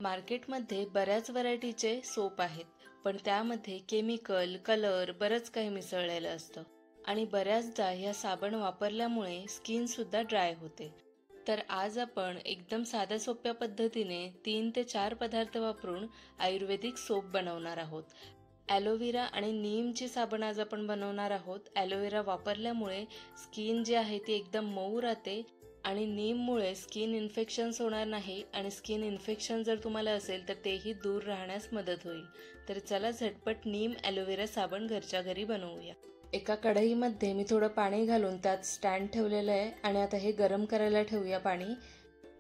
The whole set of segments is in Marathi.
मार्केटमध्ये बऱ्याच व्हरायटीचे सोप आहेत, पण त्यामध्ये केमिकल, कलर बरंच काही मिसळलेलं असतं आणि बऱ्याचदा ह्या साबण वापरल्यामुळे स्किन सुद्धा ड्राय होते. तर आज आपण एकदम साध्या सोप्या पद्धतीने 3 ते 4 पदार्थ वापरून आयुर्वेदिक सोप बनवणार आहोत. ॲलोव्हेरा आणि नीमची साबण आज आपण बनवणार आहोत. ॲलोव्हेरा वापरल्यामुळे स्किन जी आहे ती एकदम मऊ राहते आणि नीममुळे स्किन इन्फेक्शन्स होणार नाही आणि स्किन इन्फेक्शन जर तुम्हाला असेल तर तेही दूर राहण्यास मदत होईल. तर चला झटपट नीम ॲलोव्हेरा साबण घरच्या घरी बनवूया. एका कढईमध्ये मी थोडं पाणी घालून त्यात स्टँड ठेवलेलं आहे आणि आता हे गरम करायला ठेवूया पाणी.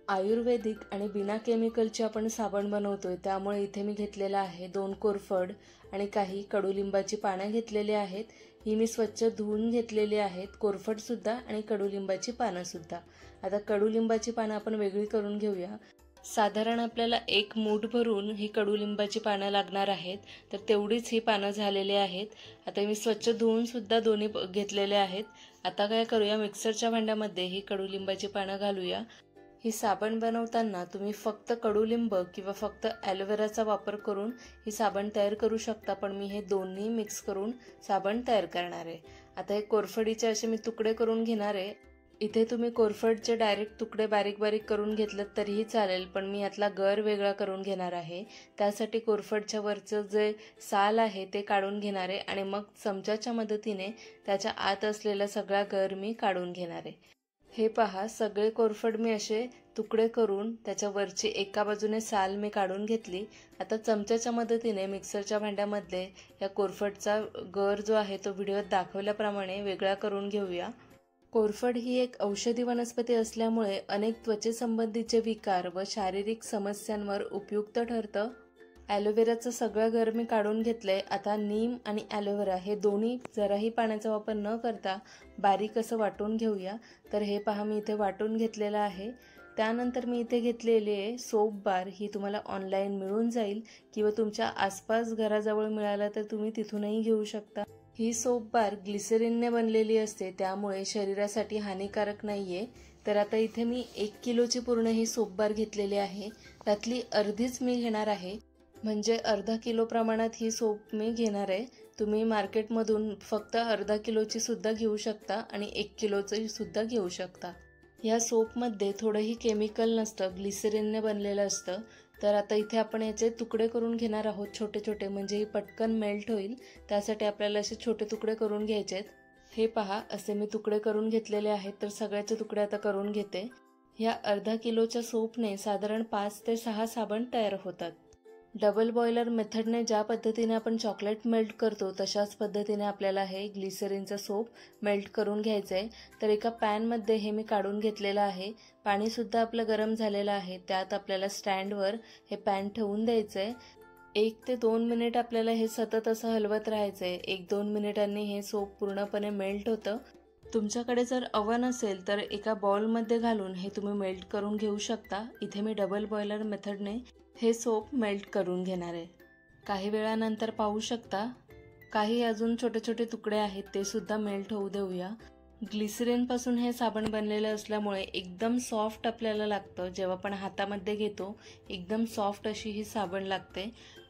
आयुर्वेदिक आणि बिना केमिकलची आपण साबण बनवतोय, त्यामुळे इथे मी घेतलेला आहे 2 कोरफड आणि काही कडुलिंबाची पानं घेतलेली आहेत. ही मी स्वच्छ धुवून घेतलेली आहेत, कोरफडसुद्धा आणि कडुलिंबाची पानंसुद्धा. आता कडुलिंबाची पानं आपण वेगळी करून घेऊया. साधारण आपल्याला 1 मूठ भरून ही कडुलिंबाची पानं लागणार आहेत, तर तेवढीच ही पानं झालेली आहेत. आता मी स्वच्छ धुवून सुद्धा दोन्ही घेतलेले आहेत. आता काय करूया, मिक्सरच्या भांड्यामध्ये ही कडुलिंबाची पानं घालूया. ही साबण बनवताना तुम्ही फक्त कडुलिंब किंवा फक्त ॲलोव्हेराचा वापर करून ही साबण तयार करू शकता, पण मी हे दोन्ही मिक्स करून साबण तयार करणार आहे. आता हे कोरफडीचे असे मी तुकडे करून घेणार आहे. इथे तुम्ही कोरफडचे डायरेक्ट तुकडे बारीक बारीक करून घेतलं तरीही चालेल, पण मी यातला गर वेगळा करून घेणार आहे. त्यासाठी कोरफडच्या वरचं जे साल आहे ते काढून घेणार आहे आणि मग चमच्याच्या मदतीने त्याच्या आत असलेला सगळा गर मी काढून घेणार आहे. हे पहा, सगळे कोरफड मी असे तुकडे करून त्याच्या वरची एका बाजूने साल मी काढून घेतली. आता चमच्याच्या मदतीने मिक्सरच्या भांड्यामध्ये या कोरफडचा गर जो आहे तो व्हिडिओत दाखवल्याप्रमाणे वेगळा करून घेऊया. कोरफड ही एक औषधी वनस्पती असल्यामुळे अनेक त्वचेसंबंधीचे विकार व शारीरिक समस्यांवर उपयुक्त ठरतं. ॲलोव्हेराचं सगळं गर मी काढून घेतलंय. आता नीम आणि ॲलोव्हेरा हे दोन्ही जराही पाण्याचा वापर न करता बारीक असं वाटून घेऊया. तर हे पहा, मी इथे वाटून घेतलेलं आहे. त्यानंतर मी इथे घेतलेली आहे सोप बार. ही तुम्हाला ऑनलाईन मिळून जाईल किंवा तुमच्या आसपास घराजवळ मिळालं तर तुम्ही तिथूनही घेऊ शकता. ही सोप बार ग्लिसरीनने बनलेली असते, त्यामुळे शरीरासाठी हानिकारक नाहीये. तर आता इथे मी 1 किलोची पूर्ण ही सोप बार घेतलेली आहे. त्यातली अर्धीच मी घेणार आहे, म्हणजे अर्धा किलो प्रमाणात ही सोप मी घेणार आहे. तुम्ही मार्केटमधून फक्त अर्धा किलोची सुद्धा घेऊ शकता आणि 1 किलोची सुद्धा घेऊ शकता. या सोपमध्ये थोडंही केमिकल नसतं, ग्लिसरीनने बनलेलं असतं. तर आता इथे आपण याचे तुकडे करून घेणार आहोत छोटे छोटे, म्हणजे ही पटकन मेल्ट होईल. त्यासाठी आपल्याला असे छोटे तुकडे करून घ्यायचे आहेत. हे पहा, असे मी तुकडे करून घेतलेले आहेत. तर सगळ्याचे तुकडे आता करून घेते. या अर्धा किलोच्या सोपने साधारण 5 ते 6 साबण तयार होतात. डबल बॉयलर मेथडने ज्या पद्धतीने आपण चॉकलेट मेल्ट करतो तशाच पद्धतीने आपल्याला हे ग्लिसरीनचं सोप मेल्ट करून घ्यायचं आहे. तर एका पॅनमध्ये हे मी काढून घेतलेलं आहे. पाणीसुद्धा आपलं गरम झालेलं आहे. त्यात आपल्याला स्टँडवर हे पॅन ठेवून द्यायचं आहे. 1 ते 2 मिनिट आपल्याला हे सतत असं हलवत राहायचं आहे. 1-2 मिनिटांनी हे सोप पूर्णपणे मेल्ट होतं. तुमच्याकडे जर अवन असेल तर एका बाउलमध्ये घालून हे तुम्ही मेल्ट करून घेऊ शकता. इथे मी डबल बॉयलर मेथडने हे सोप मेल्ट करून घेणार आहे. काही वेळानंतर पाहू शकता काही अजून छोटे छोटे तुकडे आहेत, ते सुद्धा मेल्ट होऊ देऊया. ग्लिसरीनपासून हे साबण बनलेलं असल्यामुळे एकदम सॉफ्ट आपल्याला लागतं. जेव्हा आपण हातामध्ये घेतो एकदम सॉफ्ट अशी ही साबण लागते.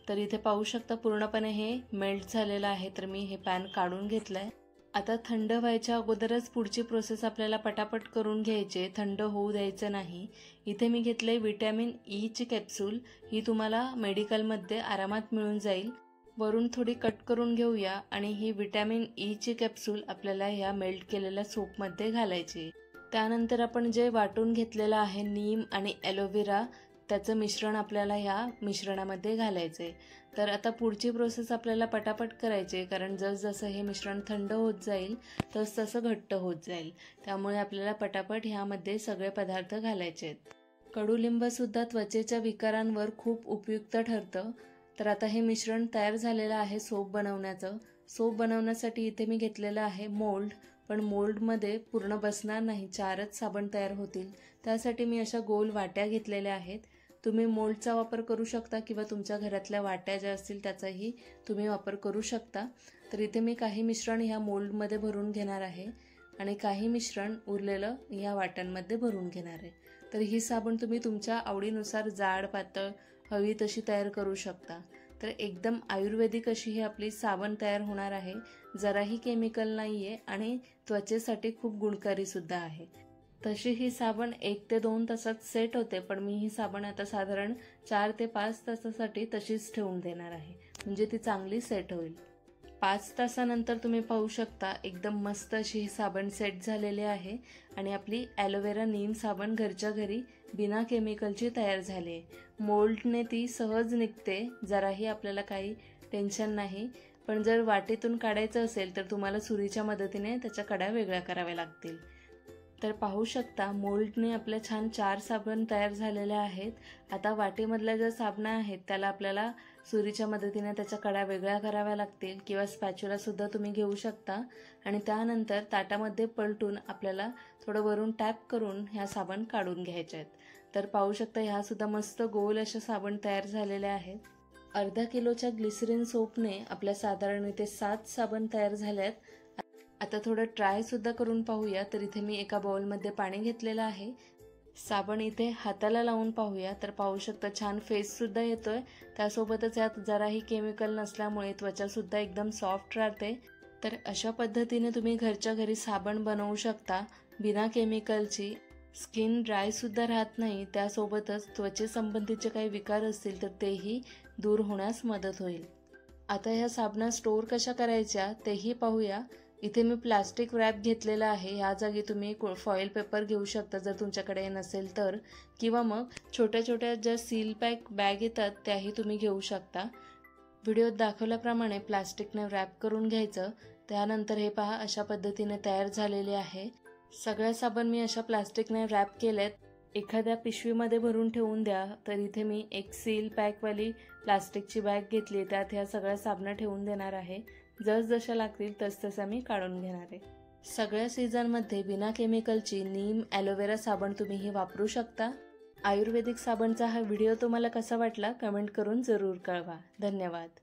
तर इथे पाहू शकता पूर्णपणे हे मेल्ट झालेलं आहे. तर मी हे पॅन काढून घेतलंय. आता थंड व्हायच्या अगोदरच पुढची प्रोसेस आपल्याला पटापट करून घ्यायची, थंड होऊ द्यायचं नाही. इथे मी घेतलंय विटॅमिन ईची कॅप्सूल. ही तुम्हाला मेडिकलमध्ये आरामात मिळून जाईल. वरून थोडी कट करून घेऊया आणि ही विटॅमिन ईची कॅप्सूल आपल्याला ह्या मेल्ट केलेल्या सोपमध्ये घालायची. त्यानंतर आपण जे वाटून घेतलेलं आहे नीम आणि ॲलोव्हेरा, त्याचं मिश्रण आपल्याला ह्या मिश्रणामध्ये घालायचं आहे. तर आता पुढची प्रोसेस आपल्याला पटापट करायची आहे, कारण जसजसं हे मिश्रण थंड होत जाईल तसं घट्ट होत जाईल. त्यामुळे आपल्याला पटापट ह्यामध्ये सगळे पदार्थ घालायचे आहेत. कडुलिंबसुद्धा त्वचेच्या विकारांवर खूप उपयुक्त ठरतं. तर आता हे मिश्रण तयार झालेलं आहे सोप बनवण्याचं. सोप बनवण्यासाठी इथे मी घेतलेलं आहे मोल्ड, पण मोल्डमध्ये पूर्ण बसणार नाही, 4च साबण तयार होतील. त्यासाठी मी अशा गोल वाट्या घेतलेल्या आहेत. तुम्ही मोल्डचा वापर करू शकता किंवा तुमच्या घरातल्या वाट्या ज्या असतील त्याचाही तुम्ही वापर करू शकता. तर इथे मी काही मिश्रण ह्या मोल्डमध्ये भरून घेणार आहे आणि काही मिश्रण उरलेलं ह्या वाट्यांमध्ये भरून घेणार आहे. तर ही साबण तुम्ही तुमच्या आवडीनुसार जाड पातळ हवी तशी तयार करू शकता. तर एकदम आयुर्वेदिक अशी ही आपली साबण तयार होणार आहे. जराही केमिकल नाही आहे आणि त्वचेसाठी खूप गुणकारी सुद्धा आहे. तशी ही साबण 1 ते 2 तासात सेट होते, पण मी ही साबण आता साधारण 4 ते 5 तासासाठी तशीच ठेवून देणार आहे, म्हणजे ती चांगली सेट होईल. 5 तासानंतर तुम्ही पाहू शकता एकदम मस्त अशी ही साबण सेट झालेली आहे आणि आपली ॲलोवेरा नीम साबण घरच्या घरी बिना केमिकलची तयार झाली आहे. मोल्डने ती सहज निघते, जराही आपल्याला काही टेन्शन नाही. पण जर वाटीतून काढायचं असेल तर तुम्हाला सुरीच्या मदतीने त्याच्या कड्या वेगळ्या कराव्या लागतील. तर पाहू शकता मोल्डने आपल्या छान 4 साबण तयार झालेल्या आहेत. आता वाटीमधल्या ज्या साबणा आहेत त्याला आपल्याला सुरीच्या मदतीने त्याच्या कड्या वेगळ्या कराव्या लागतील किंवा स्पॅच्युला सुद्धा तुम्ही घेऊ शकता आणि त्यानंतर ताटामध्ये पलटून आपल्याला थोडं वरून टॅप करून ह्या साबण काढून घ्यायच्या आहेत. तर पाहू शकता ह्या सुद्धा मस्त गोल अशा साबण तयार झालेल्या आहेत. अर्धा किलोच्या ग्लिसरीन सोपने आपल्या साधारण इथे 7 साबण तयार झाल्यात. आता थोडं ट्राय सुद्धा करून पाहूया. तर इथे मी एका बाउलमध्ये पाणी घेतलेलं आहे. साबण इथे हाताला लावून पाहूया. तर पाहू शकता छान फेस सुद्धा येतोय. त्यासोबतच यात जराही केमिकल नसल्यामुळे त्वचा सुद्धा एकदम सॉफ्ट राहते. तर अशा पद्धतीने तुम्ही घरच्या घरी साबण बनवू शकता बिना केमिकलची. स्किन ड्राय सुद्धा राहत नाही. त्यासोबतच त्वचेसंबंधीचे काही विकार असतील तर तेही दूर होण्यास मदत होईल. आता ह्या साबणा स्टोअर कशा करायच्या तेही पाहूया. इथे मी प्लास्टिक रॅप घेतलेला आहे. ह्या जागी तुम्ही फॉईल पेपर घेऊ शकता जर तुमच्याकडे नसेल तर, किंवा मग छोट्या छोट्या ज्या सील पॅक बॅग येतात त्याही तुम्ही घेऊ शकता. व्हिडिओत दाखवल्याप्रमाणे प्लास्टिकने रॅप करून घ्यायचं. त्यानंतर हे पहा अशा पद्धतीने तयार झालेले आहे. सगळ्या साबण मी अशा प्लास्टिकने रॅप केलेत. एखाद्या पिशवीमध्ये भरून ठेवून द्या. तर इथे मी एक सील पॅकवाली प्लास्टिकची बॅग घेतली, त्यात ह्या सगळ्या साबणा ठेवून देणार आहे. जसजशा लागतील तसतशा मी काढून घेणार आहे. सगळ्या सीझनमध्ये बिना केमिकलची नीम ॲलोवेरा साबण तुम्ही ही वापरू शकता. आयुर्वेदिक साबणचा हा व्हिडिओ तुम्हाला कसा वाटला कमेंट करून जरूर कळवा. धन्यवाद.